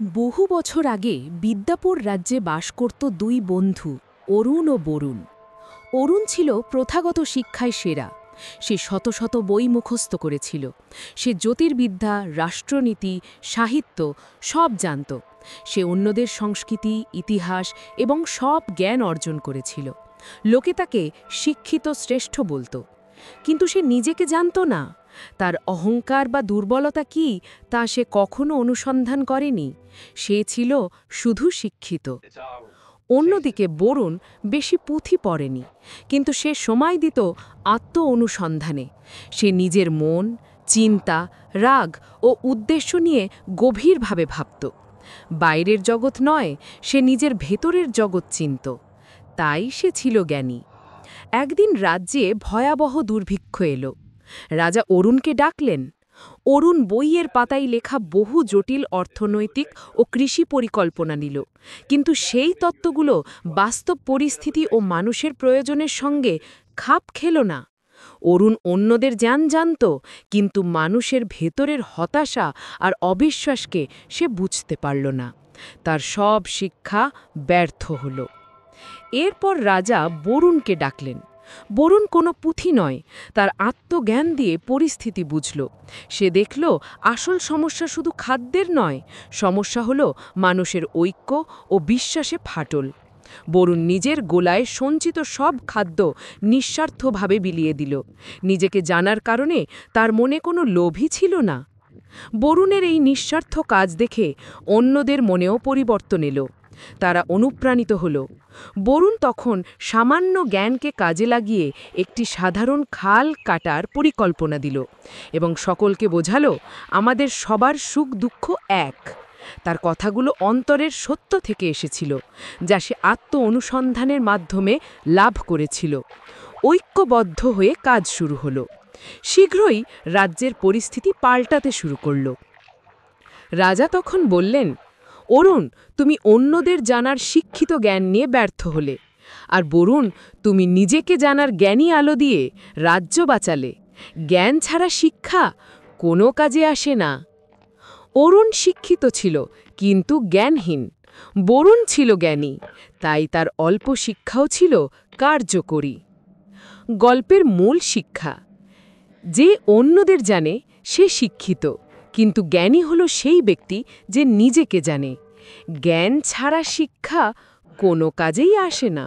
বহু বছর আগে বিদ্যাপুর রাজ্যে বাস করত দুই বন্ধু, অরুণ ও বরুণ। অরুণ ছিল প্রথাগত শিক্ষায় সেরা। সে শত শত বই মুখস্থ করেছিল। সে জ্যোতির্বিদ্যা, রাষ্ট্রনীতি, সাহিত্য সব জানত। সে অন্যদের সংস্কৃতি, ইতিহাস এবং সব জ্ঞান অর্জন করেছিল। লোকে তাকে শিক্ষিত শ্রেষ্ঠ বলত। কিন্তু সে নিজেকে জানত না। তার অহংকার বা দুর্বলতা কি তা সে কখনো অনুসন্ধান করেনি। সে ছিল শুধু শিক্ষিত। অন্যদিকে বরুণ বেশি পুঁথি পড়েনি, কিন্তু সে সময় দিত আত্ম অনুসন্ধানে। সে নিজের মন, চিন্তা, রাগ ও উদ্দেশ্য নিয়ে গভীরভাবে ভাবত। বাইরের জগৎ নয়, সে নিজের ভেতরের জগৎ চিনত। তাই সে ছিল জ্ঞানী। একদিন রাজ্যে ভয়াবহ দুর্ভিক্ষ এলো। রাজা অরুণকে ডাকলেন। অরুণ বইয়ের পাতায় লেখা বহু জটিল অর্থনৈতিক ও কৃষি পরিকল্পনা নিল, কিন্তু সেই তত্ত্বগুলো বাস্তব পরিস্থিতি ও মানুষের প্রয়োজনের সঙ্গে খাপ খেল না। অরুণ অন্যদের জ্ঞান জানত, কিন্তু মানুষের ভেতরের হতাশা আর অবিশ্বাসকে সে বুঝতে পারল না। তার সব শিক্ষা ব্যর্থ হল। এরপর রাজা বরুণকে ডাকলেন। বরুণ কোনো পুঁথি নয়, তার আত্মজ্ঞান দিয়ে পরিস্থিতি বুঝল। সে দেখল আসল সমস্যা শুধু খাদ্যের নয়, সমস্যা হল মানুষের ঐক্য ও বিশ্বাসে ফাটল। বরুণ নিজের গোলায় সঞ্চিত সব খাদ্য নিঃস্বার্থভাবে বিলিয়ে দিল। নিজেকে জানার কারণে তার মনে কোনো লোভই ছিল না। বরুণের এই নিঃস্বার্থ কাজ দেখে অন্যদের মনেও পরিবর্তন এলো। তারা অনুপ্রাণিত হল। বরুণ তখন সামান্য জ্ঞানকে কাজে লাগিয়ে একটি সাধারণ খাল কাটার পরিকল্পনা দিল এবং সকলকে বোঝালো, আমাদের সবার সুখ দুঃখ এক। তার কথাগুলো অন্তরের সত্য থেকে এসেছিল, যা সে আত্ম অনুসন্ধানের মাধ্যমে লাভ করেছিল। ঐক্যবদ্ধ হয়ে কাজ শুরু হলো। শীঘ্রই রাজ্যের পরিস্থিতি পাল্টাতে শুরু করল। রাজা তখন বললেন, অরুণ, তুমি অন্যদের জানার শিক্ষিত জ্ঞান নিয়ে ব্যর্থ হলে, আর বরুণ, তুমি নিজেকে জানার জ্ঞানী আলো দিয়ে রাজ্য বাঁচালে। জ্ঞান ছাড়া শিক্ষা কোনো কাজে আসে না। অরুণ শিক্ষিত ছিল, কিন্তু জ্ঞানহীন। বরুণ ছিল জ্ঞানী, তাই তার অল্প শিক্ষাও ছিল কার্যকরী। গল্পের মূল শিক্ষা: যে অন্যদের জানে সে শিক্ষিত, কিন্তু জ্ঞানী হলো সেই ব্যক্তি যে নিজেকে জানে। জ্ঞান ছাড়া শিক্ষা কোনো কাজেই আসে না।